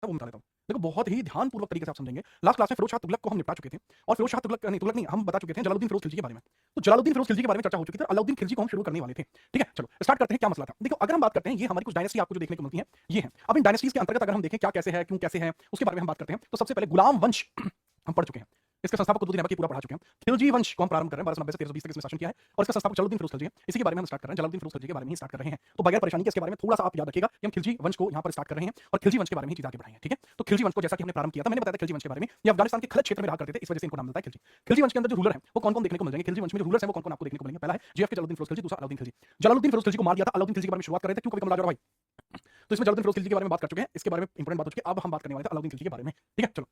मैं वो बता देता हूँ। देखो बहुत ही ध्यानपूर्वक तरीके से आप समझेंगे। लास्ट क्लास में फिरोज शाह तुगलक को हम निपटा चुके थे और फिरोज शाह तुगलक नहीं, तुगलक नहीं, हम बता चुके थे जलालुद्दीन फिरोज खिलजी के बारे में। तो जलालुद्दीन फिरोज खिलजी के बारे में चर्चा हो चुकी थी और अलाउद्दीन खिलजी को हम शुरू करने वाले थे। ठीक है, चलो स्टार्ट करते हैं। क्या मसला था? देखो अगर हम बात करते हैं, ये हमारी कुछ डायनेस्टी आपको जो देखने को मिलती है, ये है। अब इन डायनेस्टीज के अंतर्गत अगर हम देखें क्या कैसे है, क्यों कैसे है, उसके बारे में हम बात करते हैं। तो सबसे पहले गुलाम वंश हम पढ़ चुके हैं। इसके संस्थापक कुतुबुद्दीन ऐबक पूरा पढ़ा चुके हैं। खिलजी वंश को हम प्रारंभ कर रहे हैं, 1290 से 1320 तक इसमें शासन किया है और इसका संस्थापक जलालुद्दीन फिरोज खिलजी है। इसी के बारे में हम स्टार्ट कर रहे हैं। जलालुद्दीन फिरोज खिलजी के बारे में ही स्टार्ट कर रहे हैं। तो बगैर परेशानी के इसके बारे में थोड़ा सा आप याद रखिएगा कि हम खिलजी वंश को यहाँ पर स्टार्ट कर रहे हैं और खिलजी वंश के बारे में ही चीज आगे बढ़ाएंगे। ठीक है, तो खिलजी वंश को जैसा कि हमने प्रारंभ किया था, मैंने बताया था खिलजी वंश के बारे में, ये अफगानिस्तान के खलज क्षेत्र में रहा करते थे, इस वजह से इनको नाम मिलता है खिलजी। खिलजी वंश के अंदर जो रूलर है वो कौन कौन देखने को मिल जाएंगे? खिलजी वंश में जो रूलर्स हैं वो कौन कौन आपको देखने को मिलेंगे? पहला है जीएफ के जलालुद्दीन फिरोज खिलजी, दूसरा अलाउद्दीन खिलजी। जलालुद्दीन फिरोज खिलजी को मार दिया था। अलाउद्दीन खिलजी के बारे में शुरुआत कर रहे थे, क्यों कभी कमला भाई? तो इसमें जलालुद्दीन फिरोज खिलजी के बारे में बात कर चुके हैं, इसके बारे में इंपॉर्टेंट बात हो चुकी है। अब हम बात करने वाले थे अलाउद्दीन खिलजी के बारे में। ठीक है, चलो।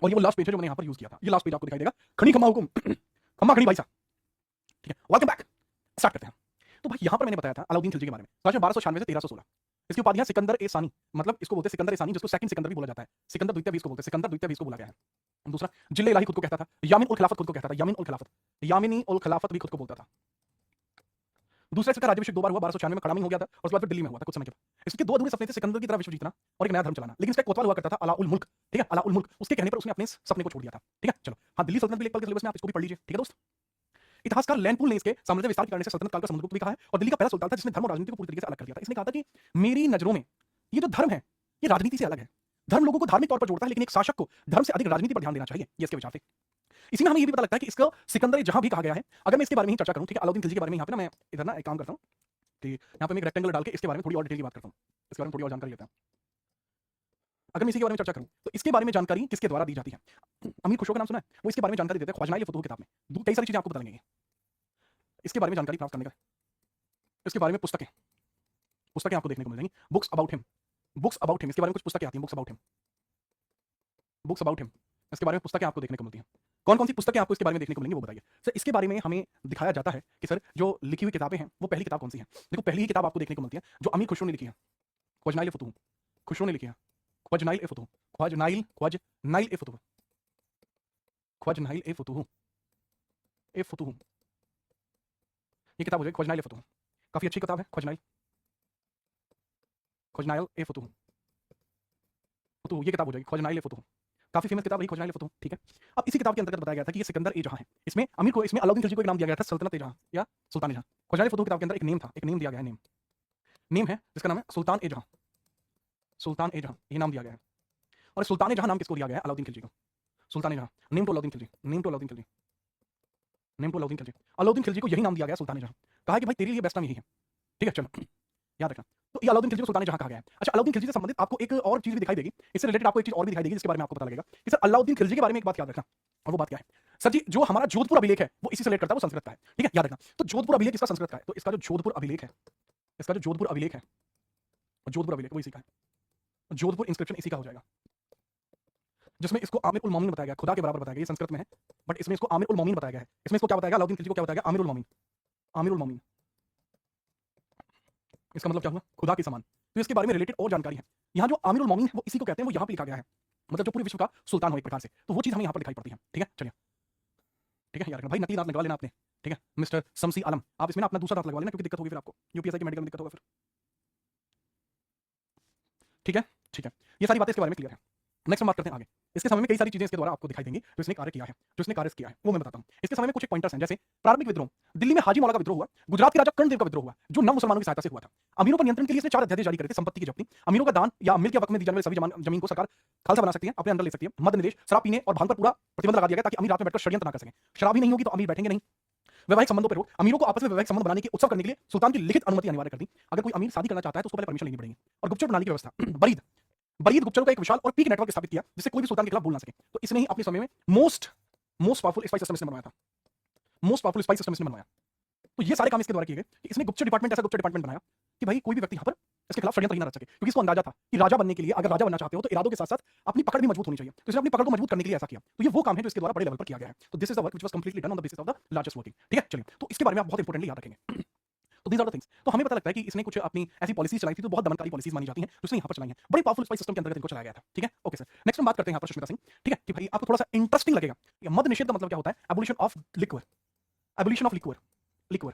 और ये वो लास्ट पेज है जो मैंने यहाँ पर यूज किया था। ये लास्ट पेज आपको दिखाई देगा। खड़ी खम्मा हुकुम खम्मा खड़ी भाई साहब। ठीक है, वेलकम बैक। स्टार्ट करते हैं। तो भाई यहाँ पर मैंने बताया था अलाउद्दीन खिलजी के बारे में, 1296 से 1316। इसकी उपाधि है सिकंदर ए सानी, मतलब इसको बोलते हैं सिकंदर ए सानी, जिसको सेकंड सिकंदर भी बोला जाता है। सिकंदर द्वितीय भी इसको बोलते हैं, सिकंदर द्वितीय भी इसको बोला गया है। दूसरा जिले इलाही खुद को कहता था। यामिन उल खिलाफत खुद को कहता था, यामिन उल खिलाफत, यामिनी उल खिलाफत भी खुद को बोलता था। दूसरा इसका राज्याभिषेक 2 बार हुआ, 1296 में खड़ामी हो गया था और उसके बाद फिर दिल्ली में हुआ था कुछ समय के बाद। इसके दो अधूरे सपने थे, सिकंदर की तरह विश्व जीतना और एक नया धर्म चलाना। लेकिन इसका कोतवाल हुआ करता था अला उल मुल्क। ठीक है, अला उल मुल्क, उसके कहने पर उसने अपने सपने को छोड़ दिया था। ठीक है, चलो। हाँ, दिल्ली सल्तनत भी एक पल के सिलेबस में आप इसको भी पढ़ लीजिए। ठीक है दोस्त। इतिहासकार लैंडपुल ने इसके साम्राज्य विस्तार के कारण से सल्तनत काल का समुद्रगुप्त भी कहा है और दिल्ली का पहला सुल्तान था जिसने धर्म और राजनीति को पूरी तरीके से अलग कर दिया था। इसने कहा था कि मेरी नजरों में ये जो धर्म है ये राजनीति से अलग है। धर्म लोगों को धार्मिक तौर पर जोड़ता है, लेकिन एक शासक को धर्म से अधिक राजनीति पर ध्यान देना चाहिए। ये इसके विचार थे। इसी में हमें ये भी पता लगता है कि इसको सिकंदर जहां भी कहा गया है। अगर मैं इसके बारे में ही चर्चा करूं, ठीक है, अलाउद्दीन खिलजी के बारे में यहाँ पे ना मैं इधर ना एक काम करता हूँ कि यहाँ पे मैं एक रेक्टेंगल डाल के इसके बारे में थोड़ी और डिटेल की बात करता हूँ। इसके बारे में थोड़ी और जानकारी लेते हैं। अगर मैं इसी के बारे में चर्चा करूं तो इसके बारे में जानकारी किसके द्वारा दी जाती है? अमीर खुसरो का नाम सुना है? वो इसके बारे में जानकारी देते हैं ख्वाजनाइल फतूह किताब में। कई सारी चीजें आपको बता देंगे इसके बारे में जानकारी प्राप्त करने का। इसके बारे में पुस्तकें आपको देखने को मिल जाएंगी। Books about him, books about him, इसके बारे में कुछ पुस्तकें आती हैं। Books about him, books about him, इसके बारे में पुस्तकें आपको देखने को मिलती हैं। कौन कौन सी पुस्तकें आपको इसके बारे में देखने को मिलेंगी वो बताइए सर। इसके बारे में हमें दिखाया जाता है कि सर जो लिखी हुई किताबें हैं वो पहली किताब कौन सी है। देखो पहली ही किताब आपको देखने को मिलती है जो अमीर खुसरो ने लिखी है, ख्वाजनाइल फतूह। खुसरो ने लिखी है ख्वाजनाइल ए फतूह, ख्वाजनाइल ए फतूह, ख्वाजनाइल ए फतूह, ए फतूह। ये किताब हो जाएगी ख्वाजनाइल ए फतूह। काफी अच्छी किताब है ख्वाजनाइल, ख्वाजनाइल ए फतूह, फतूह। ये किताब हो जाएगी ख्वाजनाइल ए फतूह। काफी फेमस किताब रही ख्वाजनाइल ए फतूह। ठीक है, अब इसी किताब के अंतर्गत बताया गया था कि ये सिकंदर ए जहां है, इसमें अमीर को, इसमें अलाउद्दीन खिलजी को एक नाम दिया गया था सल्तनत ए जहां या सुल्तान ए जहां। ख्वाजनाइल ए फतूह किताब के अंदर एक नेम था, एक नेम दिया गया है। नेम है जिसका नाम है सुल्तान ए जहां, सुल्तान ए जहां, ये नाम दिया गया है। और सुल्तान ए जहां नाम किसको दिया गया है? अलाउद्दीन खिलजी को। सुल्तान ए जहां, name to Alauddin Khilji, name to Alauddin Khilji, name to Alauddin Khilji. Alauddin Khilji को यही नाम दिया गया सुल्तान ए जहां। कहा कि भाई तेरे लिए बेस्ट नाम यही है। ठीक है, चलो याद रखना। तो ये अलाउद्दीन खिलजी को सुल्तान ए जहां कहा गया है। अच्छा, अलाउद्दीन खिलजी से संबंधित आपको एक और चीज भी दिखाई देगी, इससे रिलेटेड आपको एक चीज और भी दिखाई देगी जिसके बारे में आपको पता लगेगा कि सर अलाउद्दीन खिलजी के बारे में एक बात याद रखना। और वो बात क्या है सर जी? जो हमारा जोधपुर अभिलेख है वो इसी से रिलेट करता है, वो संस्कृत का है। ठीक है, याद रखना। तो जोधपुर अभिलेख इसका संस्कृत का है, तो इसका जो जोधपुर अभिलेख है, इसका जो जोधपुर अभिलेख है, जोधपुर अभिलेख वो इसी का है। जोधपुर इंस्क्रिप्शन इसी का हो जाएगा, जिसमें इसको आमिर उल मोमिन बताया गया, खुदा के बराबर बताया गया। ये संस्कृत में है बट इसमें इसको आमिर उल मोमिन बताया गया है। इसमें इसको क्या बताया गया? अलाउद्दीन खिलजी को क्या बताया गया? आमिर उल मोमिन, आमिर उल मोमिन। इसका मतलब क्या हुआ? खुदा के समान। तो इसके बारे में रिलेटेड और जानकारी है। यहाँ जो आमिर उल मोमिन है वो इसी को कहते हैं, वो यहाँ पे लिखा गया है, मतलब जो पूरे विश्व का सुल्तान हो एक प्रकार से। तो वो चीज हमें यहाँ पर दिखाई पड़ती है। ठीक है, चलिए। ठीक है यार, भाई नकली दांत लगवा लेना आपने। ठीक है मिस्टर शमसी आलम, आप इसमें ना अपना दूसरा दांत लगवा लेना क्योंकि दिक्कत होगी फिर आपको, यूपीएससी की मेडिकल में दिक्कत होगा फिर। ठीक है, ठीक है, ये सारी बातें इसके बारे में क्लियर है। नेक्स्ट हम बात करते हैं आगे। इसके समय में कई सारी चीजें इसके द्वारा आपको दिखाई देंगी जो इसने कार्य किया है, जो इसने कार्य किया है वो मैं बताता हूँ। इसके समय में कुछ एक पॉइंटर्स हैं, जैसे प्रारंभिक विद्रोह, दिल्ली में हाजी मौला का विद्रोह हुआ, गुजरात के राजा कर्णदेव का विद्रोह हुआ जो नव मुसलमानों की सहायता से हुआ था। अमीरों पर नियंत्रण के लिए इसने 4 अध्यादेश जारी करे थे। संपत्ति की जब्ती, अमीरों का दान या मिल के वक्त में दी जाने वाली सभी जमीन को सरकार खालसा बना सकती है, अपने अंदर ले सकती है। मद निवेश, शराब पीने और भांग पर पूरा प्रतिबंध लगा दिया गया ताकि अमीर रात में बैठकर षड्यंत्र ना कर सकें। शराब ही नहीं होगी तो अमीर बैठेंगे नहीं। वैवाहिक संबंधों पर रोक, अमीरों को आपस में वैवाहिक संबंध बनाने के उत्सव करने के लिए सुल्तान की लिखित अनुमति अनिवार्य कर दी। अगर कोई अमीर शादी करना चाहता है तो उसको पहले परमिशन लेनी पड़ेगी। और गुप्तचर प्रणाली की व्यवस्था, बरीद गुप्तचरों का एक विशाल और पीक नेटवर्क स्थापित किया जिससे कोई भी सुल्तान के खिलाफ बोल ना सके। तो इसने ही अपने समय में मोस्ट पावरफुल स्पाई सिस्टम इसने बनवाया था, मोस्ट पावरफुल स्पाई सिस्टम इसने बनवाया। तो ये सारे काम इसके द्वारा किए गए कि इसने गुप्तचर डिपार्टमेंट, ऐसा गुप्तचर डिपार्टमेंट बनाया कि भाई कोई भी व्यक्ति यहाँ पर इसके खिलाफ षड्यंत्र ही ना रच सके, क्योंकि इसको अंदाजा था कि राजा बनने के लिए, अगर राजा बनना चाहते हो तो इरादों के साथ साथ अपनी पकड़ भी मजबूत होनी चाहिए। तो इसने अपनी पकड़ को मजबूत करने के लिए ऐसा किया। तो ये वो काम है जो इसके द्वारा बड़े लेवल पर किया गया है। तो this is the work which was completely done on the basis of the largest working. ठीक है, चलिए। तो इसके बारे में आप बहुत इंपॉर्टेंटली याद रखेंगे। तो दीज आर द थिंग्स। तो हमें पता लगता है कि इसने कुछ अपनी ऐसी पॉलिसीज चलाई थी तो बहुत दमनकारी पॉलिसीज मानी जाती हैं, तो इसने यहाँ पर चलाई हैं। बड़ी पावरफुल स्पाई सिस्टम के अंतर्गत इनको चलाया गया था। ठीक है, ओके सर। नेक्स्ट हम बात करते हैं यहाँ पर सुष्मिता सिंह। ठीक है, कि भाई आपको थोड़ा सा इंटरेस्टिंग लगेगा। मद निषेध का मतलब क्या होता है? Abolition of liquor, abolition of liquor, liquor,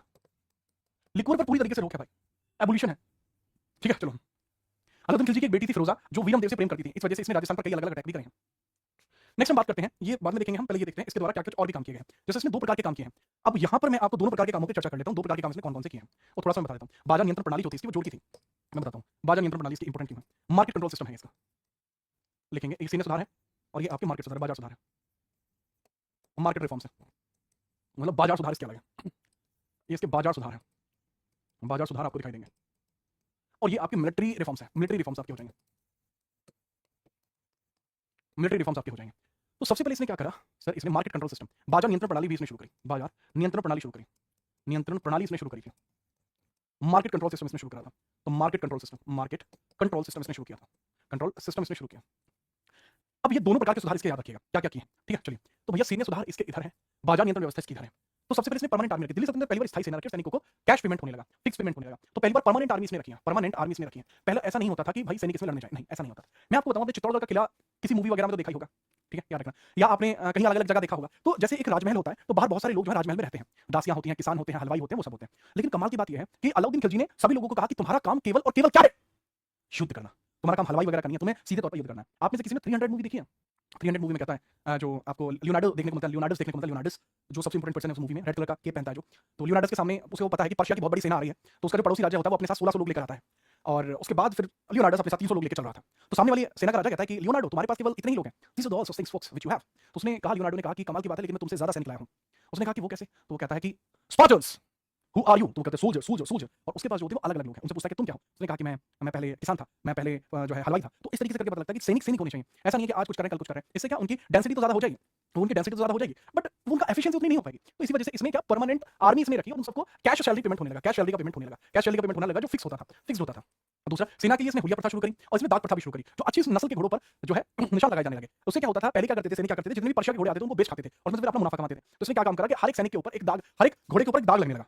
liquor पर पूरी तरीके से रोक है भाई, एबोलिशन है। ठीक है, चलो। अलाउद्दीन खिलजी की एक बेटी थी फिरोजा, जो वीरम देव से प्रेम करती थी। इस वजह से इसने राजस्थान पर कई अलग-अलग अटैक भी करे हैं। नेक्स्ट हम बात करते हैं, ये बाद में देखेंगे हम, पहले ये देखते हैं इसके द्वारा क्या-क्या और भी काम किए गए हैं। जैसे इसने 2 प्रकार के काम किए हैं। अब यहाँ पर मैं आपको दोनों प्रकार के कामों की चर्चा कर लेता हूँ, 2 प्रकार के काम इसने कौन-कौन से किए हैं, वो थोड़ा-सा मैं बता देता हूँ। बाजार नियंत्रण प्रणाली जो थी इसकी, वो जोड़ की थी। मैं बताता हूँ, बाजार नियंत्रण प्रणाली इसकी इंपॉर्टेंट क्यों है। मार्केट कंट्रोल सिस्टम है इसका। लिखेंगे, एक सैन्य सुधार है और ये आपके मार्केट सुधार है, बाजार सुधार है। मार्केट रिफॉर्म्स है, मतलब बाजार सुधार इसके अलग है। ये इसके बाजार सुधार है। बाजार सुधार आपको दिखाई देंगे। और ये आपके मिलिट्री रिफॉर्म्स है, मिलिट्री रिफॉर्म्स आपके हो जाएंगे। मिलिट्री रिफॉर्म्स आपके हो जाएंगे। तो सबसे पहले इसने क्या करा सर, इसने मार्केट कंट्रोल सिस्टम, बाजार नियंत्रण प्रणाली भी इसने शुरू करी। बाजार नियंत्रण प्रणाली शुरू करी, नियंत्रण प्रणाली इसने शुरू करी थी। मार्केट कंट्रोल सिस्टम इसने शुरू करा था। तो market control system, market control system इसने शुरू किया था, कंट्रोल सिस्टम इसने शुरू किया। अब ये दोनों प्रकार के सुधार इसके याद रखिएगा क्या क्या किए, ठीक है। चलिए, तो भैया सैन्य सुधार इसके इधर है, बाजार नियंत्रण व्यवस्था इसकी इधर है। तो सबसे पहले इसने परमानेंट आर्मी रखी। दिल्ली सल्तनत में पहली बार स्थायी सेना रखी, सैनिकों को कैश पेमेंट होने लगा, फिक्स पेमेंट होने लगा। तो पहली बार परमानेंट आर्मी इसने रखी है, परमानेंट आर्मी इसने रखी है। पहले ऐसा नहीं होता था कि भाई सैनिक इसमें लड़ने जाए, नहीं ऐसा नहीं होता था। मैं आपको बताऊं, चित्तौड़गढ़ का किला किसी मूवी वगैरह में तो देखा ही होगा, ठीक है, याद रखना। या आपने कहीं अलग अलग जगह देखा होगा। तो जैसे एक राजमहल होता है, तो बाहर बहुत सारे लोग जो है राजमहल में रहते हैं, दासियां होती हैं, किसान होते हैं, हलवाई होते हैं, वो सब होते हैं। लेकिन कमाल की बात यह है कि अलाउद्दीन खिलजी ने सभी लोगों को कहा कि तुम्हारा काम केवल और केवल क्या है, युद्ध करना। तुम्हारा काम हलवाई वगैरह करनी है, तुम्हें सीधे तौर पर युद्ध करना है। आप में से किसी ने 300 मूवी देखी है? 300 मूवी में कहता है जो आपको लियोनार्डो देखने को मिलता है, लियोनार्डोस देखने को मिलता है। लियोनार्डोस जो सबसे इंपॉर्टेंट पर्सन है उस मूवी में, रेड कलर का केप पहनता है जो। तो लियोनार्डोस के सामने उसको पता है कि पर्शिया की बहुत बड़ी सेना आ रही है, तो उसका जो पड़ोसी राजा होता है वो अपने साथ 1600 लोग लेकर आता है। और उसके बाद फिर लियोनार्डोस अपने साथ 300 लोग लेकर चल रहा था। तो सामने वाली सेना का राजा कहता है कि लियोनार्डो तुम्हारे पास केवल इतने ही लोग हैं, these are all things folks which you have. तो उसने कहा, लियोनार्डो ने कहा कि कमाल की बात है, लेकिन मैं तुमसे ज्यादा सैनिक लाया हूं। उसने कहा कि वो कैसे? तो वो कहता है कि स्पार्टन्स हु आर यू, तो कहते हैं सोल्जर सोल्जर सोल्जर। और उसके पास जो होते हैं वो अलग अलग लोग हैं। उनसे पूछता है कि तुम क्या हो? उसने कहा कि मैं पहले किसान था, मैं पहले जो है हलवाई था। तो इस तरीके से करके पता लगता है कि सैनिक सैनिक होने चाहिए। ऐसा नहीं है कि आज कुछ कर रहे हैं कल कुछ कर रहे हैं। इससे क्या उनकी डेंसिटी तो ज्यादा हो जाएगी, तो उनकी डेंसिटी तो ज्यादा हो जाएगी, बट उनका एफिशिएंसी उतनी नहीं हो पाएगी। तो इसी वजह से इसने क्या परमानेंट आर्मी इसने रखी और उन सबको कैश सैलरी पेमेंट होने लगा, कैश सैलरी का पेमेंट होने लगा, कैश सैलरी का पेमेंट होने लगा जो फिक्स होता था, फिक्स होता था। दूसरा, सेना के लिए इसने हुलिया प्रथा शुरू करी और इसमें दाग प्रथा भी शुरू करी, जो अच्छी नस्ल के घोड़ों पर जो है निशान लगाए जाने लगे। उससे क्या होता था, पहले क्या करते थे सैनिक, क्या करते थे, जितने भी पर्शिया के घोड़े आते थे उनको बेच खाते थे और उसमें से फिर अपना मुनाफा कमाते थे। तो इसने क्या काम करा कि हर एक सैनिक के ऊपर एक दाग, हर एक घोड़े के ऊपर एक दाग लगने लगा।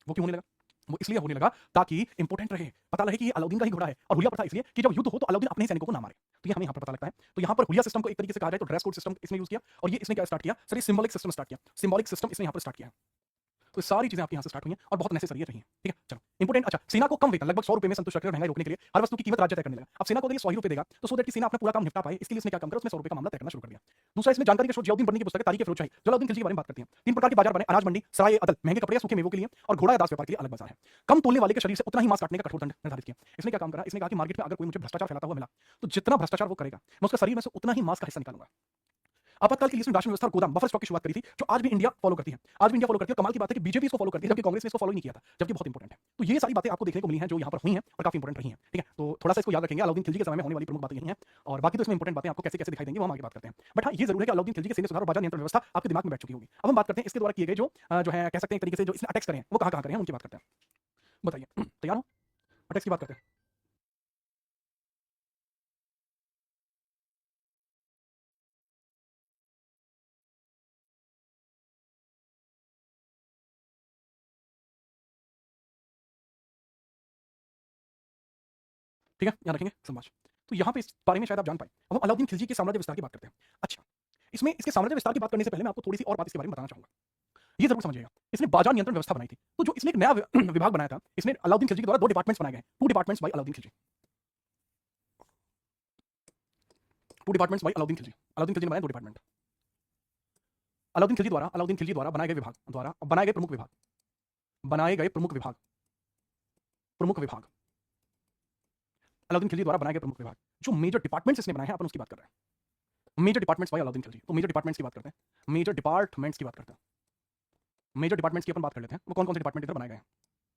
वो क्यों होने लगा? वो इसलिए होने लगा ताकि इंपॉर्टेंट रहे, पता लगे कि ये अलाउद्दीन का ही घोड़ा है। और हुलिया प्रथा इसलिए कि जब युद्ध हो तो अलाउद्दीन अपने ही सैनिकों को ना मारे। तो ये हमें यहाँ पर पता लगता है। तो यहाँ पर हुलिया सिस्टम को एक तरीके से कहा जाए तो ड्रेस कोड सिस्टम इसने यूज किया। और ये इसने क्या स्टार्ट किया सर, ये सिंबॉलिक सिस्टम स्टार्ट किया, सिंबॉलिक सिस्टम इसने यहाँ पर स्टार्ट किया। तो सारी चीजें आपके यहाँ से स्टार्ट हुई हैं और बहुत नेसेसरी रही हैं, ठीक है। चलो इंपोर्टेंट, अच्छा, सेना को कम वेतन लगभग 100 रुपए में संतुष्ट रखकर महंगाई रोकने के लिए हर वस्तु की कीमत राज्य तय करने लगा। अब सेना को अगर 100 रुपए देगा तो सो दैट कि सेना अपना पूरा काम निपटा पाए, इसके लिए इसने क्या काम करा, उसने 100 रुपए का मामला तय करना शुरू कर दिया। दूसरा, इसमें जानकारी के स्रोत जियाउद्दीन बनी की पुस्तक तारीख फिरोजशाही जलालुद्दीन खिलजी के बारे में बात करती है। 3 प्रकार के बाजार बने, अनाज मंडी, सराय अदल महंगे कपड़े या सूखे मेवों के लिए, और घोड़ा या दास व्यापार के लिए अलग बाजार है। कम तोलने वाले के शरीर से उतना ही मांस काटने का कठोर दंड निर्धारित किया। इसने क्या काम करा, इसने कहा कि मार्केट में अगर कोई मुझे भ्रष्टाचार फैलाता हुआ मिला तो जितना भ्रष्टाचार वो करेगा मैं उसका शरीर में से उतना ही मांस का हिस्सा निकालूंगा। आपातकाल के लिए इसने राशन व्यवस्था और गोदाम बफर स्टॉक की शुरुआत करी थी, जो आज भी इंडिया फॉलो करती है। आज भी इंडिया फॉलो करती है। कमाल की बात है कि बीजेपी इसको फॉलो करती है, जबकि कांग्रेस ने इसको फॉलो नहीं किया था, जबकि बहुत इंपॉर्टेंट है। तो ये सारी बातें आपको देखने को मिली हैं जो यहाँ पर हुई हैं और काफी इंपॉर्टेंट रही हैं, ठीक है। तो थोड़ा सा इसको याद रखेंगे, अलाउद्दीन खिलजी के समय में होने वाली प्रमुख बातें यही हैं। और बाकी तो इसमें इंपॉर्टेंट बातें आपको कैसे कैसे दिखाई देंगी वो हम आगे बात करते हैं। बट हाँ, ये जरूर है कि अलाउद्दीन खिलजी के सैन्य सुधार और बाजार नियंत्रण व्यवस्था आपके दिमाग में बैठ चुकी होगी। अब हम बात करते हैं इसके द्वारा किए गए जो है कह सकते हैं एक तरीके से जो इसने अटैक्स करे हैं वो कहाँ कहाँ करे हैं उनकी बात करते हैं। बताइए, तैयार हो? अटैक्स की बात करते हैं। ठीक है, याद रखेंगे संभाष। तो यहाँ पे इस बारे में शायद आप जान पाए। अब हम अलाउद्दीन खिलजी के साम्राज्य विस्तार की बात करते हैं। अच्छा, इसमें इसके साम्राज्य विस्तार की बात करने से पहले मैं आपको थोड़ी सी और बात इसके बारे में बताना चाहूंगा। ये जरूर समझिएगा, इसने बाजार नियंत्रण व्यवस्था बनाई थी। तो जो इसने एक नया विभाग बनाया था, इसने अलाउद्दीन खिलजी के द्वारा 2 डिपार्टमेंट्स बनाए गए, 2 departments by Alauddin Khilji, 2 departments by Alauddin Khilji. Alauddin Khilji ने बनाए 2 डिपार्टमेंट। अलाउद्दीन खिलजी द्वारा बनाए गए विभाग, द्वारा बनाए गए प्रमुख विभाग, बनाए गए प्रमुख विभाग, प्रमुख विभाग, अलाउद्दीन खिलजी द्वारा बनाए गए प्रमुख विभाग, जो मेजर डिपार्टमेंट्स इसने बनाए हैं, अपन उसकी बात कर रहे हैं। Major departments by Alauddin Khilji. तो मेजर डिपार्टमेंट्स की बात करते हैं, मेजर डिपार्टमेंट्स की बात करते हैं, मेजर डिपार्टमेंट्स की अपन बात कर लेते हैं। वो कौन कौन से डिपार्टमेंट इधर बनाए गए हैं,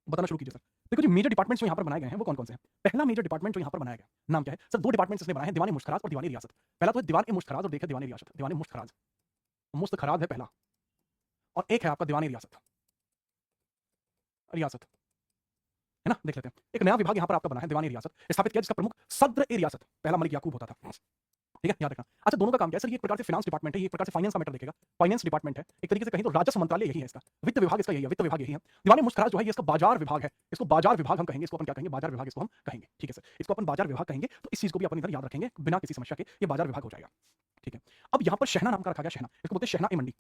बताना शुरू कीजिए सर। देखो जी, मेजर डिपार्टमेंट्स जो यहाँ पर बनाए गए हैं वो कौन कौन से हैं। पहला मेजर डिपार्टमेंट जो यहाँ पर बनाया गया, नाम क्या है सर? 2 डिपार्टमेंट्स इसने बनाए हैं, दीवान ए मुश्त खराज और दीवान ए रियासत। पहला तो है दीवान ए मुश्त खराज और देखिए दीवान ए रियासत। दीवान ए मुश्त खराज, मुश्त खराज है पहला, और एक है आपका दीवान ए रियासत, रियासत है ना। देख लेते हैं, एक नया विभाग यहाँ पर आपका बना है दीवान ए रियासत, स्थापित किया जिसका प्रमुख सद्र ए रियासत पहला मलिक याकूब होता था, ठीक है, याद रखना। अच्छा, दोनों का काम क्या है सर? ये एक प्रकार से फाइनेंस डिपार्टमेंट है, ये एक प्रकार से फाइनेंस का मैटर देखेगा, फाइनेंस डिपार्टमेंट है। एक तरीके से कहीं तो राजस्व मंत्रालय यही है इसका, वित्त विभाग इसका यही है, वित्त विभाग यही है। दीवान ए मुश्त खराज जो है ये इसका बाजार विभाग है, इसको बाजार विभाग हम कहेंगे, इसको अपन क्या कहेंगे? बाजार विभाग इसको हम कहेंगे, ठीक है सर। इसको अपन बाजार विभाग कहेंगे, तो इस चीज को भी अपन इधर याद रखेंगे बिना किसी समस्या के, ये बाजार विभाग हो जाएगा, ठीक है। अब यहाँ पर शहना नाम का रखा गया, शहना, इसको बोलते हैं शहना ए मंडी,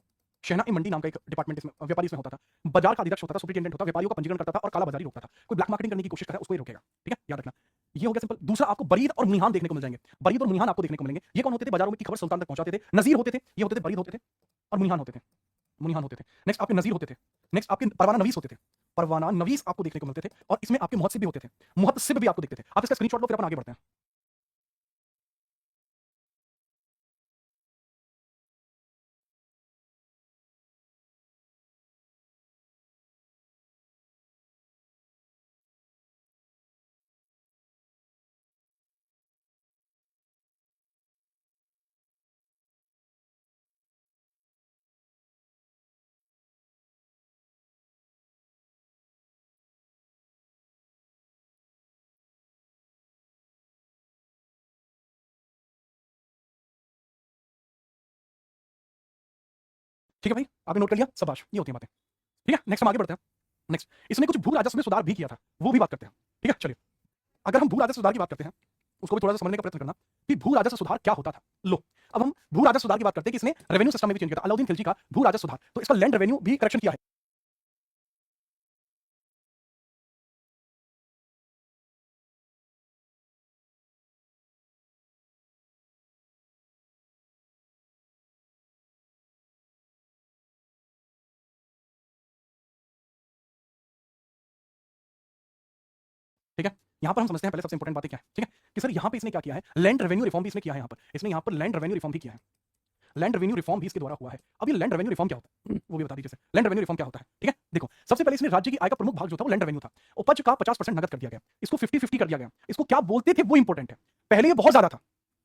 शहनाई मंडी नाम का एक डिपार्टमेंट इसमें व्यापारी इसमें होता था, बाजार का अधीक्षक होता था, सुपरिटेंडेंट होता, व्यापारियों का पंजीकरण करता था और काला बाजारी रोकता था। कोई ब्लैक मार्केटिंग करने की कोशिश करे उसको ही रोकेगा, ठीक है? याद रखना। ये हो गया सिंपल। दूसरा आपको बरीद और मुनिहान देखने को मिल जाएंगे। बरीद और मुनिहान आपको देखने को मिलेंगे। ये कौन होते थे? बाजारों में की खबर सुल्तान तक पहुंचाते थे। नजीर होते थे, ये होते थे बरीद होते थे और मुनिहान होते थे। मुनिहान होते थे। नेक्स्ट आपके नजीर होते थे। नेक्स्ट आपके परवाना नवीस होते थे। परवाना नवीस आपको देखने को मिलते थे और इसमें आपके मुहत्सिब भी होते थे। मुहत्सिब भी आपको दिखते थे। आप इसका स्क्रीनशॉट लो, फिर अपन आगे बढ़ते हैं। ठीक है भाई, आपने नोट कर लिया? शाबाश, ये होती है बातें। ठीक है, नेक्स्ट हम आगे बढ़ते हैं। नेक्स्ट, इसने कुछ भू राजस्व में सुधार भी किया था, वो भी बात करते हैं। ठीक है, चलिए। अगर हम भू राजस्व सुधार की बात करते हैं, उसको भी थोड़ा सा समझने का प्रयत्न करना कि भू राजस्व सुधार क्या होता था। लो, अब हम भू राजस्व सुधार की बात करते हैं कि इसने रेवेन्यू सिस्टम में भी चेंज किया था। अलाउद्दीन खिलजी का भू राजस्व सुधार, तो इसका लैंड रेवेन्यू भी करेक्शन किया है। ठीक है, यहां पर हम समझते हैं पहले सबसे इंपॉर्टेंट बातें क्या है। ठीक है कि सर यहां पे इसने क्या किया है, लैंड रेवेन्यू रिफॉर्म भी इसने किया है। यहां पर लैंड रेवेन्यू रिफॉर्म भी किया है। लैंड रेवेन्यू रिफॉर्म भी इसके द्वारा हुआ है। अब ये लैंड रेवेन्यू रिफॉर्म क्या होता है वो भी बता दीजिए। लैंड रेवेन्यू रिफॉर्म क्या होता है? ठीक है, देखो, सबसे पहले इसने राज्य की आय का प्रमुख भाग जो था वो लैंड रेवेन्यू था, उपज का 50% नगद कर दिया गया, इसको 50-50 कर दिया गया। इसको क्या बोलते थे वो इंपॉर्टेंट है। पहले ये बहुत ज्यादा था,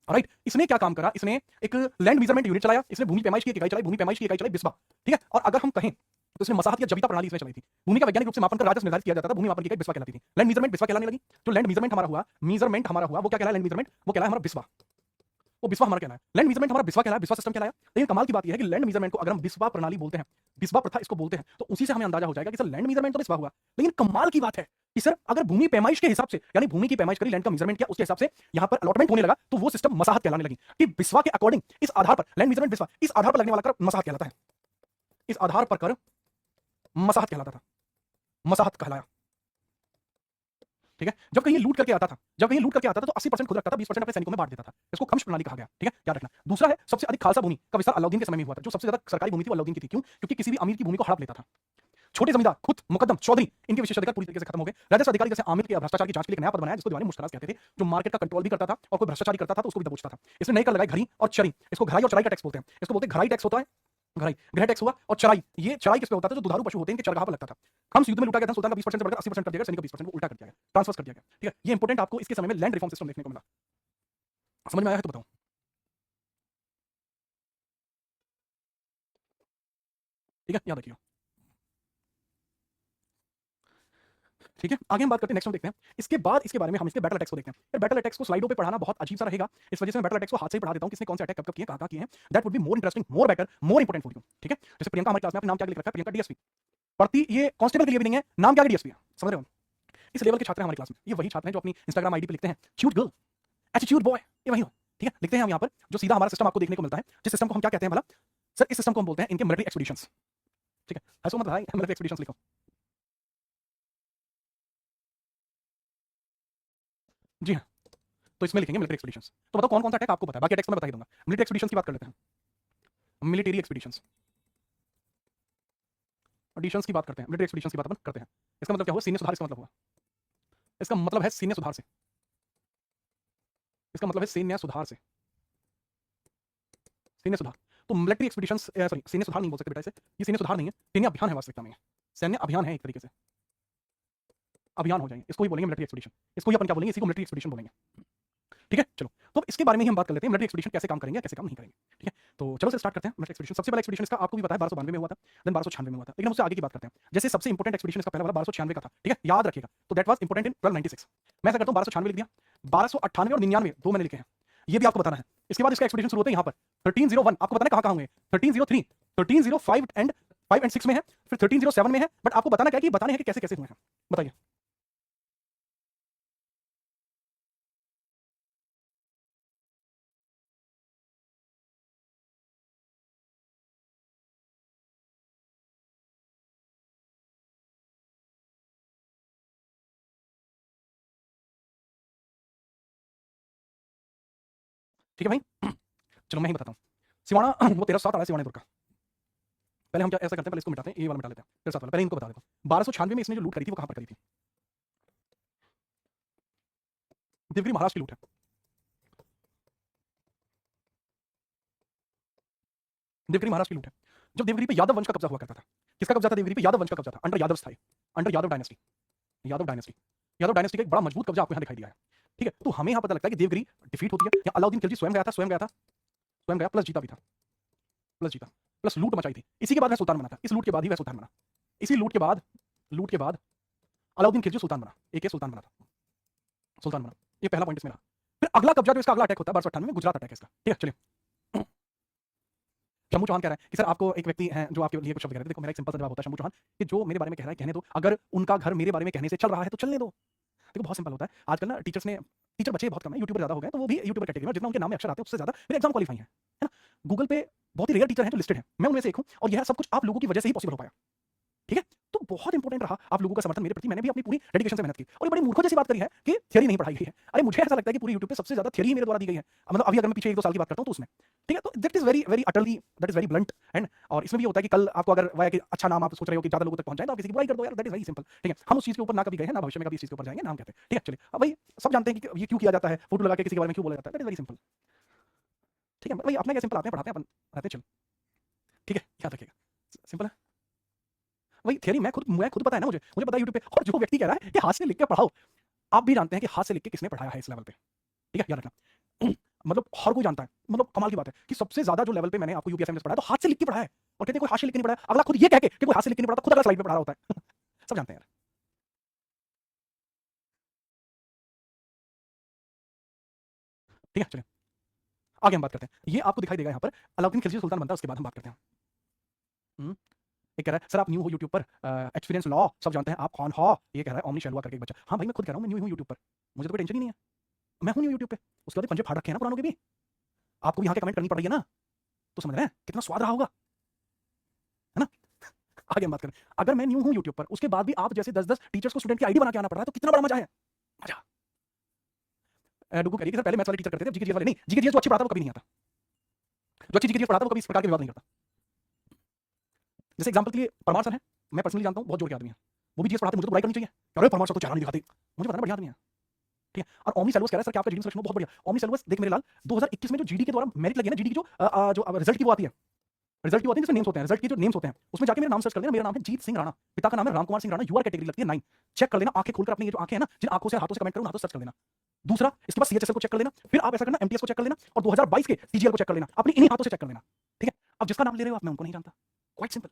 राइट? इसने क्या काम करा, इसने एक लैंड मेजरमेंट यूनिट चलाया, इसने भूमि पैमाइश की एक इकाई चलाई, भूमि पैमाइश की इकाई चलाई बिस्बा। ठीक है, और अगर हम कहें तो इसने मसाहत या जबीता प्रणाली इसमें चलाई थी। भूमि का वैज्ञानिक रूप से मापन कर राजस्व निर्धारित किया जाता था, भूमि मापन की इकाई बिस्वा कहलाती थी। लैंड मेजरमेंट बिस्वा कहलाने लगी। जो लैंड मेजरमेंट हमारा हुआ, वो क्या कहलाया? लैंड मेजरमेंट वो कहलाया हमारा बिस्वा। वो बिस्वा हमारा कहलाया। लैंड मेजरमेंट हमारा बिस्वा कहलाया, बिस्वा सिस्टम कहलाया। लेकिन कमाल की बात यह है कि लैंड मेजरमेंट को अगर हम बिस्वा प्रणाली बोलते हैं, बिस्वा प्रथा इसको बोलते हैं, तो उसी से हमें अंदाजा हो जाएगा कि सर लैंड मेजरमेंट तो बिस्वा हुआ। लेकिन कमाल की बात है कि सर अगर भूमि पैमाइश के हिसाब से, यानी भूमि की पैमाइश करी, लैंड का मेजरमेंट किया, उसके हिसाब से यहां पर अलॉटमेंट होने लगा, तो वो सिस्टम मसाहत कहलाने लगी कि बिस्वा के अकॉर्डिंग, इस आधार पर लैंड मेजरमेंट बिस्वा, इस आधार पर लगने वाला कर मसाहत कहलाता है। इस आधार पर कर मसाहत कहलाता था, मसाहत कहलाया। ठीक है, जब कहीं लूट करके आता था तो 80% खुद रखता था, 20% अपने सैनिकों में बांट देता था। इसको खम्स प्रणाली कहा गया। ठीक है, याद रखना। दूसरा है सबसे अधिक खालसा भूमि का विस्तार अलाउद्दीन के समय में हुआ था। जो सबसे ज्यादा सरकारी भूमि थी वो अलाउद्दीन की थी। क्यों? क्योंकि किसी भी अमीर की भूमि को हड़प लेता था। छोटे जमींदार, खुद मुकद्दम, चौधरी, इनके विशेषाधिकार पूरी तरीके से खत्म हो गए। राजस्व अधिकारी जैसे आमिर के भ्रष्टाचार की जांच के लिए एक नया पद बनाया जिसको दीवानी मुश्तराज कहते थे, जो मार्केट का कंट्रोल भी करता था और कोई भ्रष्टाचारी करता था तो उसको भी दबोचता था। इसने नए कर लगाए घरी और चरी। इसको घराई और चराई का टैक्स बोलते हैं। इसको बोलते हैं घराई टैक्स होता है, घराई गृह टैक्स हुआ, और चराई, ये चराई किस पे होता था? जो दुधारू पशु होते हैं इनके चरगाह पर लगता था। खम्स युद्ध में लूटा गया था, सुल्तान का 20% से बढ़कर 80% कर दिया गया, सैनिक का 20% उल्टा कर दिया गया, ट्रांसफर कर दिया गया। ठीक है, ये इंपॉर्टेंट आपको इसके समय में लैंड रिफॉर्म सिस्टम देखने को मिला। समझ में आया है तो बताओ। ठीक है, याद रखिए। ठीक है, आगे हम बात करते हैं, नेक्स्ट हम देखते हैं। इसके बाद इसके बारे में हम इसके बैटल अटैक्स को देखते हैं। फिर बैटल अटैक्स को स्लाइडों पे पढ़ाना बहुत अजीब सा रहेगा, इस वजह से मैं बैटल अटैक्स को हाथ से ही पढ़ा देता हूं, किसने कौन से अटैक कब कब किए, कहां किए हैं। That would be more interesting, more better, more important for you. ठीक है, जैसे प्रियंका हमारे क्लास में, अपने नाम क्या लिख रखा है? प्रियंका डीएसपी पढ़ती, ये कांस्टेबल के लिए भी नहीं है, नाम क्या है? डीएसपी है। समझ रहे हो? इस लेवल के छात्र हैं हमारी क्लास में। ये वही छात्र हैं जो अपनी इंस्टाग्राम आईडी पे लिखते हैं क्यूट गर्ल, एटीट्यूड बॉय, ये वही हो। ठीक है, लिखते हैं हम यहाँ पर, जो सीधा हमारा सिस्टम आपको देखने को मिलता है, जिस सिस्टम को हम क्या कहते हैं भला? सर इस सिस्टम को हम बोलते हैं इनके मिलिट्री एक्सपीडिशंस। ठीक है, हंसो मत भाई, मिलिट्री एक्सपीडिशंस लिखो। जी हाँ, तो इसमें लिखेंगे मिलिट्री एक्सपीडिशंस। तो बताओ कौन कौन सा अटैक आपको पता है? बाकी अटैक्स मैं बता ही दूंगा। मिलिट्री एक्सपीडिशंस की बात कर लेते हैं। मिलिट्री एक्सपीडिशंस, एडिशंस की बात करते हैं, मिलिट्री एक्सपीडिशंस की बात अपन करते हैं। इसका मतलब क्या हुआ? सैन्य सुधार, इसका मतलब हुआ, इसका मतलब है सैन्य सुधार से, इसका मतलब है सैन्य सुधार से, सैन्य सुधार। तो मिलिट्री एक्सपीडिशंस, सॉरी सैन्य सुधार नहीं बोल सकते बेटा इसे, ये सैन्य सुधार नहीं है, सैन्य अभियान है वास्तविकता में, सैन्य अभियान है एक तरीके से, अभियान हो जाएंगे, इसको ही बोलेंगे मिलिट्री एक्सपीडिशन। इसको ही अपन क्या बोलेंगे? इसी को मिलिट्री एक्सपीडिशन बोलेंगे। ठीक है, चलो, तो इसके बारे में ही हम बात कर लेते हैं, मिलिट्री एक्सपीडिशन कैसे काम करेंगे, कैसे काम नहीं करेंगे। ठीक है, तो चलो से स्टार्ट करते हैं। मिलिट्री एक्सपीडिशन, सबसे पहला एक्सपीडिशन इसका आपको भी पता है 1292 में हुआ था, देन 1296 में हुआ था। लेकिन हम उससे आगे की बात करते हैं। जैसे सबसे इंपॉर्टेंट एक्सपीडिशन इसका पहला वाला 1296 का था। ठीक है, याद रखिएगा, तो दैट वाज इंपॉर्टेंट इन 1296। मैं ऐसा करता हूं, 1296 लिख दिया, 1298 और 99 दो मैंने लिखे हैं, ये भी आपको बताना है। इसके बाद इसका एक्सपीडिशन शुरू होता है यहाँ पर 1301, आपको बताना है कहां कहां हुए। 1303, 1305 एंड 5 एंड 6 में है, फिर 1307 में है, बट आपको बताना क्या है कि बताने हैं कि कैसे कैसे हुए हैं। बताइए। ठीक है भाई। चलो मैं ही बताता हूँ। सिवाना वो तेरा साथ आ रहा है, सिवाना का। पहले हम क्या ऐसा करते हैं, पहले इसको मिटाते हैं, ये वाला मिटा लेते हैं, तेरा साथ वाला। पहले इनको बता देता हूँ। 1296 में इसने जो लूट करी थी वो कहाँ पर करी थी? देवगिरी महाराष्ट्र की लूट है। देवगिरी महाराष्ट्र की लूट है। जब देवगिरी पे यादव वंश का कब्जा हुआ करता था। किसका कब्जा था देवगिरी पे? यादव वंश का कब्जा था, अंडर यादव स्थाई, under Yadav dynasty. Yadav dynasty, Yadav dynasty का एक बड़ा मजबूत कब्जा आपको यहाँ दिखाई दिया है। ठीक है, तो हमें यहाँ पता लगता है कि देवगिरी डिफीट होती है, या अलाउद्दीन खिलजी स्वयं गया था, स्वयं गया प्लस जीता भी था, प्लस लूट मचाई थी। इसी के बाद वह सुल्तान बना था, इस लूट के बाद ही वह सुल्तान बना। इसी लूट के बाद अलाउद्दीन खिलजी सुल्तान बना, एक सुल्तान बना था, सुल्तान बना। ये पहला पॉइंट इसमें रहा। फिर अगला कब्जा जो इसका अगला अटैक होता है 1298 में, गुजरात अटैक है इसका। ठीक है, चलिए। शंभू चौहान कह रहा है कि सर आपको एक व्यक्ति है जो आपके लिए कुछ शब्द कह रहे थे। देखो मेरा एक सिंपल सा जवाब होता है शंभू चौहान कि जो मेरे बारे में कह रहा है कहने दो, अगर उनका घर मेरे बारे में कहने से चल रहा है तो चलने दो। देखो बहुत सिंपल होता है। आजकल ना टीचर बच्चे बहुत कम है, यूट्यूबर ज्यादा हो गए, तो वो भी यूट्यूबर कैटेगरी में जितना उनके नाम में अक्षर आते हैं उससे ज्यादा मेरे एग्जाम क्वालिफाई है ना। गूगल पे बहुत ही रेयर टीचर हैं जो लिस्टेड है, मैं उनमें से एक हूं, और यह सब कुछ आप लोगों की वजह से ही पॉसिबल हो पाया। ठीक है, तो बहुत इंपॉर्टेंट रहा आप लोगों का समर्थन मेरे प्रति। मैंने भी अपनी पूरी डेडिकेशन से मेहनत की, और ये बड़ी मूर्खों जैसी बात करी है कि थियरी नहीं पढ़ाई गई है। अरे मुझे ऐसा लगता है कि पूरी यूट्यूब पे सबसे ज्यादा थियरी मेरे द्वारा दी गई है, मतलब अभी अगर मैं पीछे 1-2 साल की बात करता हूं तो उसमें। ठीक है, तो that is very very utterly, that is very blunt and, और इसमें भी होता है कि कल आपको अगर वह अच्छा नाम आप सोच रहे हो कि ज्यादा लोगों तक पहुंच जाए तो आप किसी की बुराई कर दो यार, दैट इज वेरी सिंपल। ठीक है, हम उस चीज के ऊपर ना कभी गए हैं ना भविष्य में कभी इस चीज के ऊपर जाएंगे ना हम कहते हैं। ठीक है, चलिए अब भाई सब जानते हैं कि ये क्यों किया जाता है, फोटो लगा के किसी के बारे में क्यों बोला जाता है, दैट इज वेरी सिंपल। ठीक है भाई, अपने क्या सिंपल आते हैं, पढ़ाते हैं अपन, रहते चलो। ठीक है, याद रखिएगा सिंपल है वही थियरी। मैं खुद पता है ना, मुझे पता है यूट्यूब पे। और जो व्यक्ति कह रहा है कि हाथ से लिख के पढ़ाओ, आप भी जानते हैं कि हाथ से लिख के किसने पढ़ाया है इस लेवल पे। ठीक है, याद रखना। मतलब हर कोई जानता है, मतलब कमाल की बात है कि सबसे ज्यादा जो लेवल पे मैंने आपको यूपीएससी में पढ़ाया तो हाथ से लिख के पढ़ाया है, और कहते हैं कोई हाथ से लिख के नहीं पढ़ाया, अगला खुद ये कह के कि कोई हाथ से लिख के नहीं पढ़ा, खुद अगला स्लाइड पे पढ़ा रहा होता है। सब जानते हैं यार। ठीक है, चलिए आगे हम बात करते हैं। ये आपको दिखाई देगा यहाँ पर अलाउद्दीन खिलजी सुल्तान बनता है, उसके बाद हम बात करते हैं। हम्म, एक कह रहा है सर आप न्यू हो यूट्यूब पर, एक्सपीरियंस लॉ सब जानते हैं, आप कौन हो? ये कह रहा है ओमनी शैलवा करके एक बच्चा। हाँ भाई मैं खुद कह रहा हूँ मैं न्यू हूँ यूट्यूब पर, मुझे तो कोई टेंशन ही नहीं है, मैं हूँ न्यू यूट्यूब पे। उसके बाद पंजे फाड़ रखे हैं ना पुरानों के भी, आपको भी यहाँ के कमेंट करनी पड़ रही है ना, तो समझ रहे हैं कितना स्वाद रहा होगा, है ना। आगे हम बात करें, अगर मैं न्यू हूँ यूट्यूब पर, उसके बाद भी आप जैसे 10-10 टीचर्स को स्टूडेंट की आईडी बना के आना पड़ रहा है, तो कितना बड़ा मजा है, मजा। डुगू कह रही है कि सर पहले मैथ्स वाले टीचर करते थे, जीके जीएस वाले नहीं। जीके जीएस जो अच्छी पढ़ाता वो कभी नहीं आता, जो अच्छी जीके जीएस पढ़ाता वो कभी इस प्रकार के विवाद नहीं करता। जैसे एग्जांपल के लिए परमार सर है, मैं पर्सनली जानता हूँ, बहुत जोर के आदमी है, वो भी जीएस पढ़ाते, मुझे तो बुराई करनी चाहिए, अरे परमार सर तो चेहरा नहीं दिखाते, मुझे पता है बढ़िया आदमी है। ठीक है, और ओमी सेल्वस कह रहा है सर कि आपका जीडी सिलेक्शन बहुत बढ़िया। ओमी सेल्वस देख मेरे लाल, 2021 में जो जीडी के द्वारा मेरिट लगी है ना, जीडी की जो रिजल्ट की वो आती है, रिजल्ट की होती है जिसमें नेम्स होते हैं, रिजल्ट के जो नेम्स होते हैं उसमें जाके मेरा नाम सर्च कर देना, मेरा नाम है जीत सिंह राणा, पिता का नाम है राम कुमार सिंह राणा, यूआर कैटेगरी लगती है 9, चेक कर लेना, आंखें खोलकर अपनी ये जो आंखें हैं ना, जिन आंखों से हाथों से कमेंट करो, हाथों से सर्च कर लेना। दूसरा, इसके बाद सीएचएसएल को चेक कर लेना, फिर आप ऐसा करना एमटीएस को चेक कर लेना, और 2022 के सीजीएल को चेक कर लेना, अपनी इन्हीं हाथों से चेक कर लेना। ठीक है, अब जिसका नाम ले रहे हो आप, मैं उनको नहीं जानता, क्वाइट सिंपल।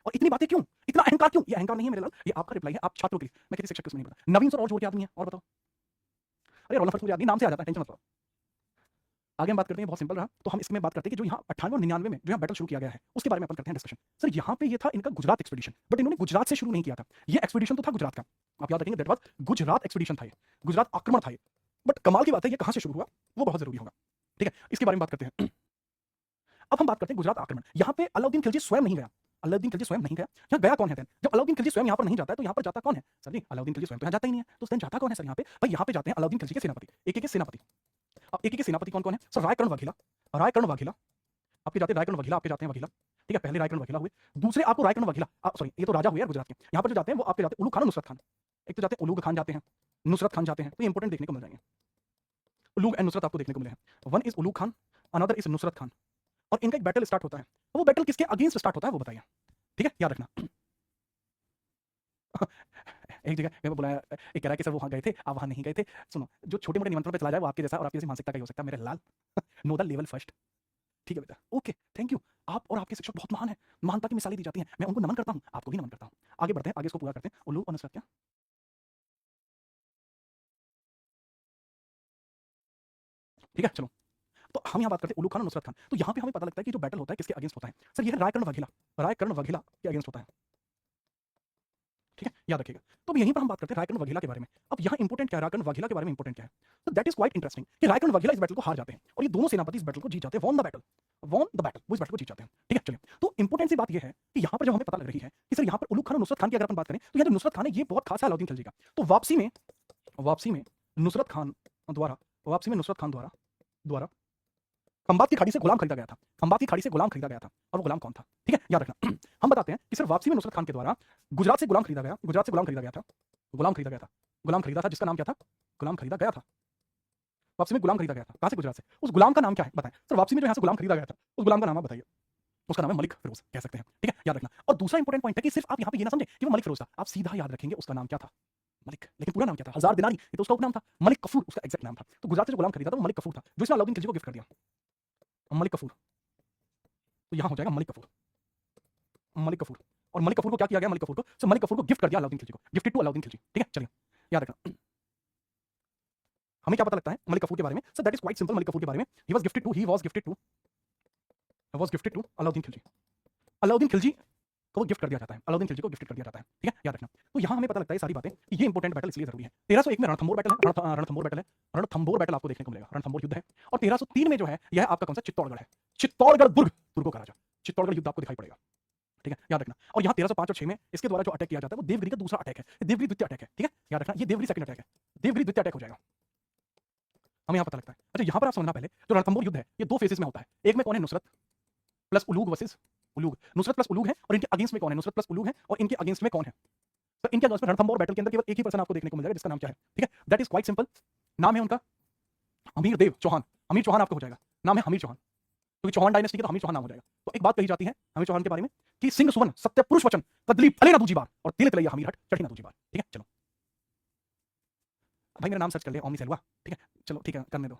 और इतनी बातें क्यों, इतना अहंकार क्यों? ये अहंकार नहीं है मेरे लाल, ये आपका रिप्लाई है आप छात्रों के लिए, मैं किसी शिक्षक को नहीं पता। नवीन सर और जोर के आदमी है, और बताओ, अरे रोल नंबर मुझे याद नहीं, नाम से आ जाता है, टेंशन मत लो। आगे हम बात करते हैं, बहुत सिंपल रहा, तो हम इसमें बात करते हैं कि जो यहाँ 98 और 99 में जो यहाँ बैटल शुरू किया गया है उसके बारे में अपन करते हैं डिस्कशन। सर यहाँ पे ये था इनका गुजरात एक्सपीडिशन, बट इन्होंने गुजरात से शुरू नहीं किया था, ये एक्सपीडिशन तो था गुजरात का, आप याद रखेंगे, दैट वाज गुजरात एक्सपीडिशन था, ये गुजरात आक्रमण था ये। बट कमाल की बात है ये कहाँ से शुरू हुआ वो बहुत जरूरी होगा। ठीक है, इसके बारे में बात करते हैं। अब हम बात करते हैं गुजरात आक्रमण। यहाँ पे अलाउद्दीन खिलजी स्वयं नहीं गया, अलाउद्दीन खिलजी स्वयं नहीं गया, यहाँ गया कौन है देन? जब अलाउद्दीन खिलजी स्वयं यहाँ पर नहीं जाता है तो यहाँ पर जाता कौन है? सर जी अलाउद्दीन खिलजी स्वयं तो यहाँ जाता ही नहीं है, तो देन जाता कौन है सर यहाँ पे? भाई यहाँ पे जाते हैं अलाउद्दीन खिलजी के सेनापति, एक सेनापति। अब एक सेनापति कौन कौन है सर? रायकर्ण वाघेला, रायकर्ण वाघेला आपके जाते हैं, रायकर्ण वाघेला आपके जाते हैं, वाघेला। ठीक है, पहले रायकर्ण वाघेला हुए, दूसरे आपको रायकर्ण वाघेला, सॉरी ये तो राजा हुए यार गुजरात के। यहाँ पर जो जाते हैं वो आपके जाते हैं उलूग खान और नुसरत खान, एक तो जाते हैं उलूग खान जाते हैं, नुसरत खान जाते हैं, तो ये इंपॉर्टेंट देखने को मिल जाएंगे, उलूग एंड नुसरत आपको देखने को मिले हैं। One is Ulugh Khan, another is Nusrat Khan, और इनका एक बैटल स्टार्ट होता है, वो बैटल किसके अगेंस्ट स्टार्ट होता है वो बताइए। ठीक है, याद रखना। एक जगह मैं बुलाया, एक कह रहा है कि सर वो वहाँ गए थे, आप वहाँ नहीं गए थे। सुनो, जो छोटे मोटे निमंत्रण पे चला जाए वो आपके जैसा और आपकी जैसी मानसिकता का ही हो सकता है मेरे लाल। Know the level first. ठीक है बेटा, ओके थैंक यू। आप और आपके शिक्षक बहुत महान है, महानता की मिसालें दी जाती हैं, मैं उनको नमन करता हूँ, आपको भी नमन करता हूँ। आगे बढ़ते हैं, आगे इसको पूरा करते हैं। उल्लू और नुसरत क्या? ठीक है चलो, तो हम यहाँ बात करते हैं उल्लू खान और नुसरत खान। तो यहाँ पे हमें पता लगता है कि जो बैटल होता है किसके अगेंस्ट होता है सर? ये है रायकर्ण वाघेला, रायकर्ण वाघेला के अगेंस्ट होता है। ठीक है, याद रखिएगा। तो अब यहीं पर हम बात करते हैं रायकर्ण वाघेला के बारे में। अब यहाँ इंपॉर्टेंट क्या है, रायकर्ण वाघेला के बारे में इंपॉर्टेंट क्या है? तो दैट इज क्वाइट इंटरेस्टिंग कि रायकर्ण वाघेला इस बैटल को हार जाते हैं और ये दोनों सेनापति इस बैटल को जीत जाते हैं, won the battle, won the battle, वो इस बैटल को जीत जाते हैं। ठीक है चलिए, तो इंपॉर्टेंट सी बात ये है कि यहाँ पर जो हमें पता लग रही है कि सर यहाँ पर उलूग खान और नुसरत खान की अगर अपन बात करें तो यहाँ जो नुसरत खान है ये बहुत खास है अलाउद्दीन खिलजी का। तो वापसी में नुसरत खान द्वारा, वापसी में नुसरत खान द्वारा खंबात की खाड़ी से गुलाम खरीदा गया था, खंबात की खाड़ी से गुलाम खरीदा गया था, और वो गुलाम कौन था? ठीक है, याद रखना। हम बताते हैं कि सिर्फ वापसी में नुसरत खान के द्वारा गुजरात से गुलाम खरीदा गया, गुजरात से गुलाम खरीदा गया था, गुलाम खरीदा गया था, गुलाम खरीदा था, जिसका नाम क्या था? गुलाम खरीदा गया था। वापसी में गुलाम खरीदा गया था, कहां से? गुजरात से। उस गुलाम का नाम क्या है बताएं सर? वापसी में जो यहां से गुलाम खरीदा गया था, उस गुलाम का नाम आप बताइए। उसका नाम है मलिक फिरोज, कह सकते हैं। ठीक है, याद रखना। और दूसरा इंपॉर्टेंट पॉइंट है कि सिर्फ आप यहां पे ये ना समझे कि वो मलिक फिरोज था, आप सीधा याद रखेंगे उसका नाम क्या था? मलिक। लेकिन पूरा नाम क्या था? हजार दिनारी, ये तो उसका उपनाम था। मलिक कफूर उसका एग्जैक्ट नाम था। तो गुजरात से जो गुलाम खरीदा था वो मलिक कफूर था, जो इसने अलाउद्दीन खिलजी को गिफ्ट कर दिया। मलिक कफूर, तो यहां हो जाएगा मलिक कफूर, मलिक कफूर। और मलिक कफूर को क्या किया गया? मलिक कफूर को, सो मलिक कफूर को गिफ्ट कर दिया अलाउद्दीन खिलजी को, गिफ्टेड टू अलाउद्दीन खिलजी। ठीक है, चलिए याद रखना। हमें क्या पता लगता है मलिक कफूर के बारे में? Sir that is quite simple. Malik Kafur के बारे में, he was gifted to Alauddin Khilji. Alauddin Khilji को वो गिफ्ट कर दिया जाता है, अलाउद्दीन खिलजी को गिफ्ट कर दिया जाता है। ठीक है, याद रखना। तो यहां हमें पता लगता है सारी बातें कि ये इंपॉर्टेंट बैटल इसलिए जरूरी है। 1301 में रणथंबोर बैटल है, रणथंबोर बैटल है, रणथंबोर बैटल आपको देखने को मिलेगा, रणथंबोर युद्ध है। और 1303 में जो है यह आपका कौन सा? चित्तौड़गढ़ है, चित्तौड़गढ़ दुर्ग, दुर्गों का राजा, चित्तौड़गढ़ युद्ध आपको दिखाई पड़ेगा। ठीक है, याद रखना। और यहाँ 1305 और 6 में इसके द्वारा जो अटैक किया जाता है वो देवगिरी का दूसरा अटैक है, देवगिरी द्वितीय अटैक है। ठीक है, याद रखना, ये देवगिरी सेकंड अटैक है, देवगिरी द्वितीय अटैक हो जाएगा, हमें यहाँ पता लगता है। अच्छा, यहाँ पर आप समझना पहले, जो रणथंबोर युद्ध है ये दो फेजेस में होता है। एक में कौन है? Nusrat plus Ulugh versus Ulugh, Nusrat plus Ulugh है, और इनके अगेंस्ट में कौन है? नुसरत प्लस उलूग है, और इनके अगेंस्ट में कौन है? तो इनके अगेंस्ट में रणथंबोर बैटल के अंदर केवल एक ही पर्सन आपको देखने को मिलेगा, जिसका नाम क्या है? ठीक है, दैट इज क्वाइट सिंपल। नाम है उनका अमीर देव चौहान, अमीर चौहान आपको हो जाएगा, नाम है हमीर चौहान, क्योंकि चौहान डायनेस्टी के तो हमीर चौहान नाम हो जाएगा। तो एक बात कही जाती है हमीर चौहान के बारे में कि सिंह सुवन सत्य पुरुष वचन कदली फले ना दूजी बार, और तिल तिलैया हमीर हट चढ़ी ना दूजी बार। ठीक है, चलो भाई मेरा नाम सर्च कर ले, ओमी सेलवा। ठीक है, चलो ठीक है, करने दो,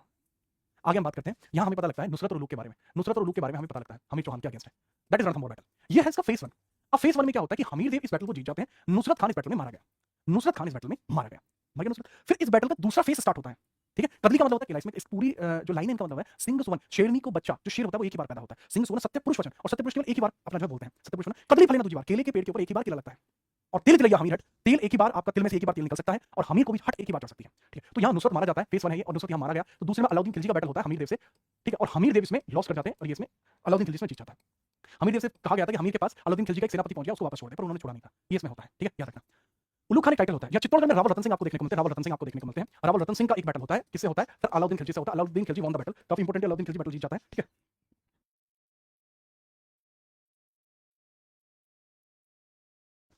आगे हम बात करते हैं। यहाँ हमें पता लगता है नुसरत और उलूग के बारे में, नुसरत और उलूग के बारे में हमें पता लगता है हमीर चौहान के अगेंस्ट है, दैट इज रणथंबोर बैटल। ये है इसका फेज वन। अब फेज वन में क्या होता है कि हमीर देव इस बैटल को जीत जाते हैं, नुसरत खान इस बैटल में मारा गया, नुसरत खान इस बैटल में मारा गया, मर गया नुसरत। फिर इस बैटल का दूसरा फेज स्टार्ट होता है। ठीक है, कदली का मतलब होता है किला, इसमें इस पूरी जो लाइन है इनका मतलब है सिंह सुवन, शेरनी को बच्चा, जो शेर होता है वो एक ही बार पैदा होता है, सिंह सुवन सत्य पुरुष वचन, और सत्य पुरुष केवल एक ही बार अपना जो बोलते हैं, सत्य पुरुष कदली फले ना दूजी बार, केले के पेड़ के ऊपर एक ही बार केला लगता है, और तिल तिलैया हमीर हट, तेल एक ही बार आपका तिल में से एक ही बार तेल निकल सकता है, और हमीर को भी हट एक ही बार चढ़ सकती है। ठीक है, तो यहाँ नुसरत मारा जाता है, फेस वन है ये, और नुसरत यहाँ मारा गया। तो दूसरे में अलाउद्दीन खिलजी का बैटल होता है हमीर देव से। ठीक है, और हमीर देव इसमें लॉस कर जाते हैं, और ये इसमें अलाउद्दीन खिलजी में जीत जाता है। हमीर देव से कहा गया था कि हमीर के पास अलाउद्दीन खिलजी का एक सेनापति पहुंच गया, उसको वापस छोड़ दे, पर उन्होंने छोड़ा नहीं था। ये इसमें होता है। ठीक है, याद रखना। उलूग खान एक टाइटल होता है, या चित्तौड़गढ़ में रावल रतन सिंह आपको देखने को मिलते हैं, रावल रतन सिंह आपको देखने को मिलते हैं। रावल रतन सिंह का एक बैटल होता है, किससे होता है? सर अलाउद्दीन खिलजी से होता है, Alauddin Khilji won the battle, काफी इंपॉर्टेंट है, अलाउद्दीन खिलजी बैटल जीत जाता है। ठीक है,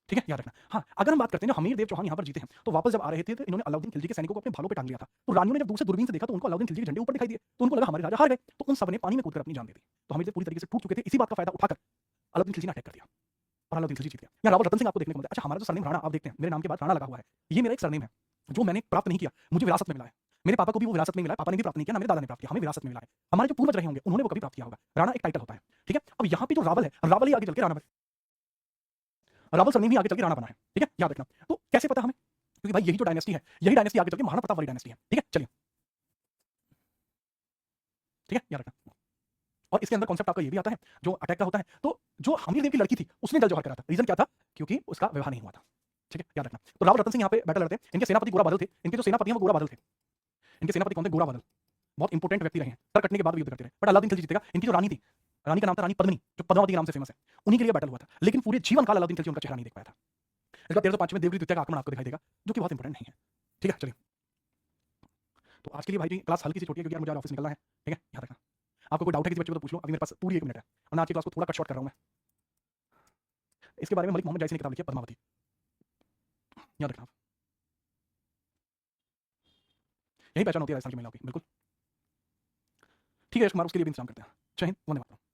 ठीक है, याद रखना। हाँ, अगर हम बात करते हैं जो हमीर देव चौहान यहाँ पर जीते हैं, तो वापस जब आ रहे थे तो इन्होंने अलाउद्दीन खिलजी के सैनिकों को अपने भालों पे टांग लिया था। तो रानियों ने जब दूर से दूरबीन से देखा तो उनको अलाउद्दीन खिलजी के झंडे ऊपर दिखाई दिए, तो उनको लगा हमारे राजा हार गए, तो उन सब ने पानी में कूदकर अपनी जान दे दी। तो हमीर देव पूरी तरीके से टूट चुके थे, इसी बात का फायदा उठाकर अलाउद्दीन खिलजी ने अटैक कर दिया, और अलाउद्दीन खिलजी जीत गया। यहाँ रावल रतन सिंह आपको देखने को मिलता है। अच्छा, हमारा जो सरनेम राणा आप देखते हैं, मेरे नाम के बाद राणा लगा हुआ है, ये मेरा एक सरनेम है जो मैंने प्राप्त नहीं किया, मुझे विरासत में मिला है। मेरे पापा को भी वो विरासत में मिला है, पापा ने भी प्राप्त नहीं किया, ना मेरे दादा ने प्राप्त किया, हमें विरासत में मिला है। हमारे जो पूर्वज रहे होंगे उन्होंने वो कभी प्राप्त किया होगा। राणा एक टाइटल होता है। ठीक है, अब यहाँ पे जो रावल है, रावल ही आगे चल के राणा बने, रावल सरनेम ही आगे चल के राणा बना है। ठीक है, याद रखना। तो कैसे पता हमें? क्योंकि भाई यही जो डायनेस्टी है, यही डायनेस्टी आगे चल के महाराणा प्रताप वाली डायनेस्टी है। ठीक है, चलिए, ठीक है, याद रखना। और इसके अंदर कॉन्सेप्ट आपका ये भी आता है, जो अटैक का होता है, तो जो हमीर देव की लड़की थी उसने जल जौहर करा था। रीजन क्या था? क्योंकि उसका विवाह नहीं हुआ था। ठीक है, याद रखना। तो रावल रतन सिंह यहाँ पे बैटल लड़ते हैं, इनके सेनापति गोरा बादल थे, इनके जो सेनापति हैं वो गोरा बादल थे। इनके सेनापति कौन थे? गोरा बादल, बहुत इंपॉर्टेंट व्यक्ति रहे हैं, सर कटने के बाद भी युद्ध करते रहे, बट अलाउद्दीन खिलजी जीतेगा। इनकी जो रानी थी, रानी का नाम था रानी पद्मिनी, जो पद्मावती के नाम से फेमस है, उन्हीं के लिए बैटल हुआ था। लेकिन पूरे जीवन काल अलाउद्दीन खिलजी उनका चेहरा नहीं देख पाया था। इसका 1305 में देवगिरी द्वितीय का आक्रमण आपको दिखाई देगा, जो कि बहुत इंपॉर्टेंट नहीं है। ठीक है, चलिए, तो आज के लिए भाई जी क्लास हल्की सी छोटी है, क्योंकि यार मुझे ऑफिस निकलना है। ठीक है, याद रखना। आपको कोई डाउट है किसी बच्चे को तो पूछ लो, अभी मेरे पास पूरी 1 मिनट है, वरना आज की क्लास को थोड़ा कट शॉर्ट कर रहा हूं मैं। इसके बारे में मलिक मोहम्मद जैसी ने किताब लिखी है पद्मावती, याद रखना। यही पहचान होती है राजस्थान की महिलाओं की, बिल्कुल। ठीक है यश कुमार, उसके लिए भी इंतजाम करते हैं। जय हिंद, वंदे मातरम।